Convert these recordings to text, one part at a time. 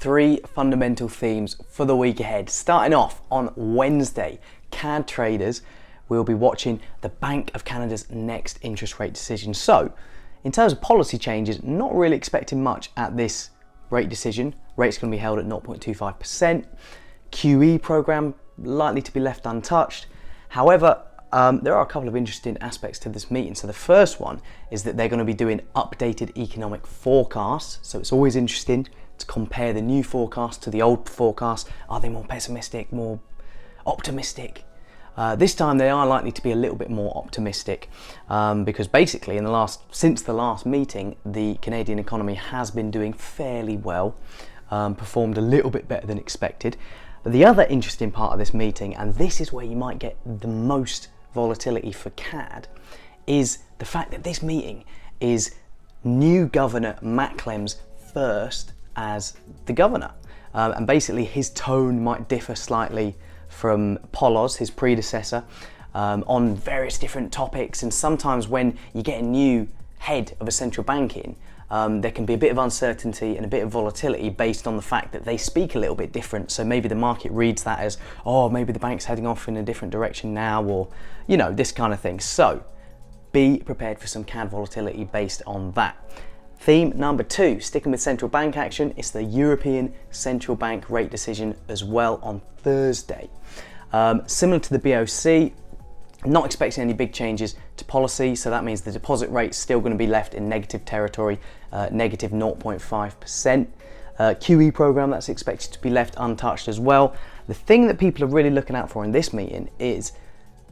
three fundamental themes for the week ahead. Starting off on Wednesday, CAD traders will be watching the Bank of Canada's next interest rate decision. So, in terms of policy changes, not really expecting much at this rate decision. Rate's going to be held at 0.25%. QE program likely to be left untouched. However, there are a couple of interesting aspects to this meeting. So the first one is that they're going to be doing updated economic forecasts. So it's always interesting to compare the new forecast to the old forecast. Are they more pessimistic, more optimistic? This time they are likely to be a little bit more optimistic because basically since the last meeting, the Canadian economy has been doing fairly well, performed a little bit better than expected. But the other interesting part of this meeting, and this is where you might get the most volatility for CAD, is the fact that this meeting is new Governor Matt Clem's first as the governor. And basically his tone might differ slightly from Poloz, his predecessor, on various different topics. And sometimes when you get a new head of a central bank in, there can be a bit of uncertainty and a bit of volatility based on the fact that they speak a little bit different. So maybe the market reads that as, oh, maybe the bank's heading off in a different direction now, or, you know, this kind of thing. So be prepared for some CAD volatility based on that. Theme number 2, sticking with central bank action, it's the European Central Bank rate decision as well on Thursday. Similar to the BOC, not expecting any big changes to policy, so that means the deposit rate's still going to be left in negative territory, negative 0.5%. QE program, that's expected to be left untouched as well. The thing that people are really looking out for in this meeting is,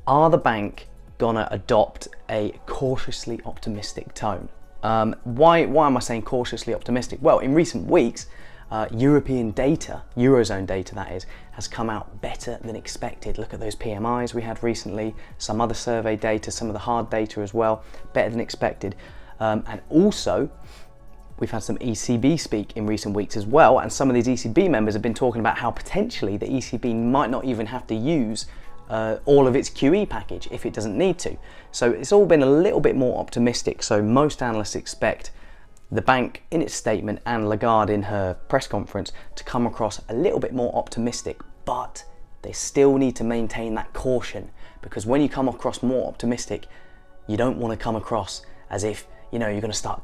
are the bank gonna adopt a cautiously optimistic tone? Why am I saying cautiously optimistic? Well, in recent weeks, European data, Eurozone data that is, has come out better than expected. Look at those PMIs we had recently, some other survey data, some of the hard data as well, better than expected. And also, we've had some ECB speak in recent weeks as well, and some of these ECB members have been talking about how potentially the ECB might not even have to use all of its QE package if it doesn't need to. So it's all been a little bit more optimistic. So most analysts expect the bank in its statement and Lagarde in her press conference to come across a little bit more optimistic, but they still need to maintain that caution, because when you come across more optimistic, you don't want to come across as if, you know, you're going to start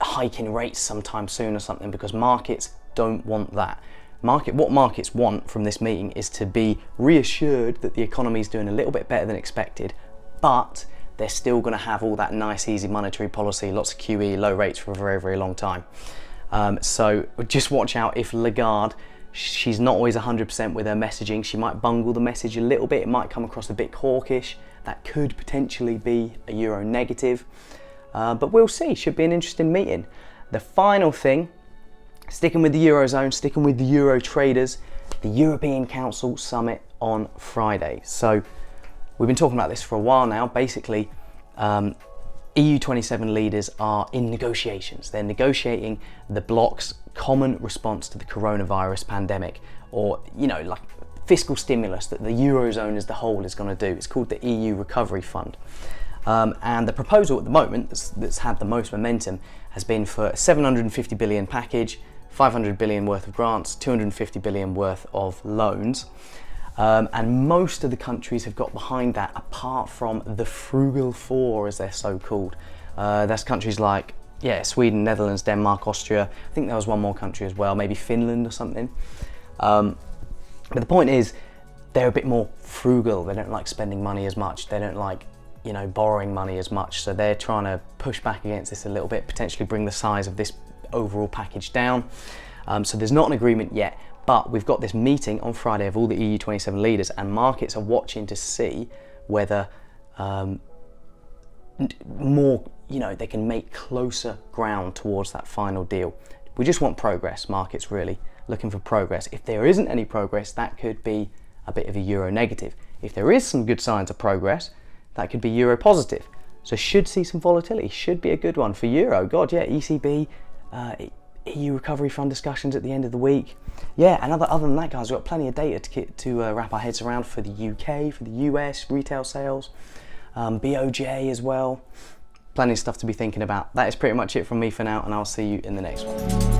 hiking rates sometime soon or something, because markets don't want that. What markets want from this meeting is to be reassured that the economy is doing a little bit better than expected, but they're still going to have all that nice, easy monetary policy, lots of QE, low rates for a very, very long time. So just watch out if Lagarde, she's not always 100% with her messaging. She might bungle the message a little bit. It might come across a bit hawkish. That could potentially be a euro negative. But we'll see. Should be an interesting meeting. The final thing, sticking with the Eurozone, sticking with the Euro traders, the European Council Summit on Friday. So we've been talking about this for a while now. Basically, EU 27 leaders are in negotiations. They're negotiating the bloc's common response to the coronavirus pandemic, or, you know, like fiscal stimulus that the Eurozone as the whole is going to do. It's called the EU Recovery Fund. And the proposal at the moment that's had the most momentum has been for a 750 billion package, 500 billion worth of grants, 250 billion worth of loans. And most of the countries have got behind that, apart from the Frugal Four, as they're so called. That's countries like, Sweden, Netherlands, Denmark, Austria. I think there was one more country as well, maybe Finland or something. But the point is, they're a bit more frugal. They don't like spending money as much. They don't like, you know, borrowing money as much. So they're trying to push back against this a little bit, potentially bring the size of this overall package down. So there's not an agreement yet. But we've got this meeting on Friday of all the EU 27 leaders, and markets are watching to see whether they can make closer ground towards that final deal. We just want progress, markets really looking for progress. If there isn't any progress, that could be a bit of a euro negative. If there is some good signs of progress, that could be euro positive. So should see some volatility, should be a good one for euro. God, yeah, ECB, EU Recovery Fund discussions at the end of the week. Yeah, and other than that, guys, we've got plenty of data to wrap our heads around for the UK, for the US, retail sales, BOJ as well. Plenty of stuff to be thinking about. That is pretty much it from me for now, and I'll see you in the next one.